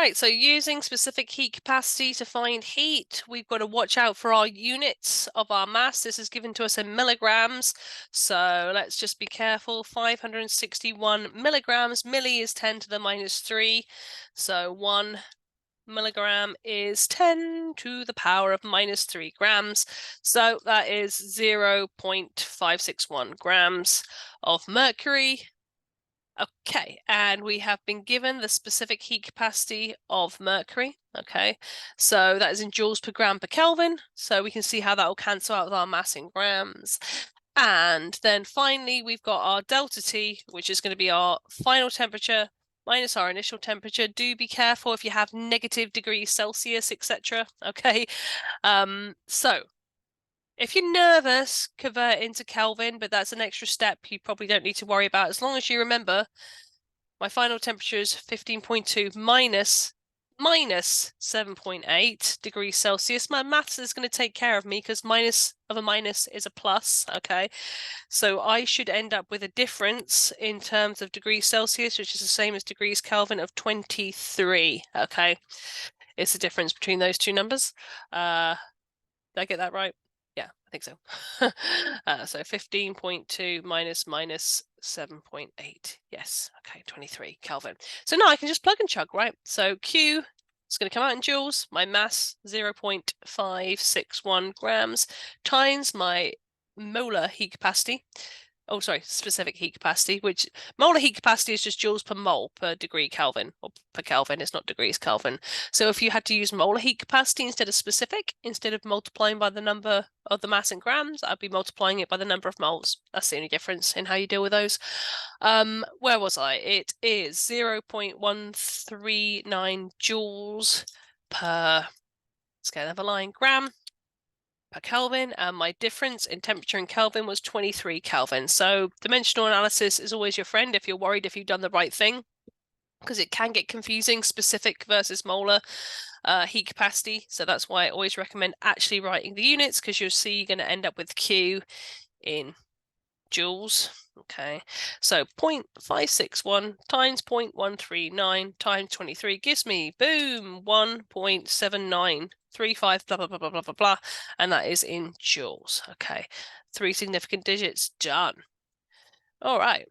right, so using specific heat capacity to find heat, we've got to watch out for our units of our mass. This is given to us in milligrams, so let's just be careful. 561 milligrams. Milli is 10 to the minus 3, so 1 milligram is 10 to the power of minus 3 grams. So that is 0.561 grams of mercury. Okay, and we have been given the specific heat capacity of mercury. Okay, so that is in joules per gram per Kelvin. So we can see how that will cancel out with our mass in grams. And then finally, we've got our delta T, which is going to be our final temperature minus our initial temperature. Do be careful if you have negative degrees Celsius, etc. Okay, so if you're nervous, convert into Kelvin, but that's an extra step you probably don't need to worry about. As long as you remember, my final temperature is 15.2 minus 7.8 degrees Celsius. My maths is going to take care of me because minus of a minus is a plus, okay? So I should end up with a difference in terms of degrees Celsius, which is the same as degrees Kelvin, of 23, okay? It's the difference between those two numbers. Did I get that right? Yeah, I think so. So 15.2 minus 7.8. Yes, okay, 23 Kelvin. So now I can just plug and chug, right? So Q is going to come out in joules, my mass 0.561 grams times my molar heat capacity. Oh, sorry, specific heat capacity, which molar heat capacity is just joules per mole per degree Kelvin, or per Kelvin, it's not degrees Kelvin. So if you had to use molar heat capacity instead of specific, instead of multiplying by the number of the mass in grams, I'd be multiplying it by the number of moles. That's the only difference in how you deal with those. Where was I? It is 0.139 joules per, let's get another line, gram per Kelvin, and my difference in temperature in Kelvin was 23 Kelvin. So dimensional analysis is always your friend if you're worried if you've done the right thing, because it can get confusing, specific versus molar heat capacity. So that's why I always recommend actually writing the units, because you'll see you're going to end up with Q in joules. Okay, so 0.561 times 0.139 times 23 gives me, boom, 1.7935, blah, blah, blah, blah, blah, blah, blah, and that is in joules. Okay, 3 significant digits, done. All right,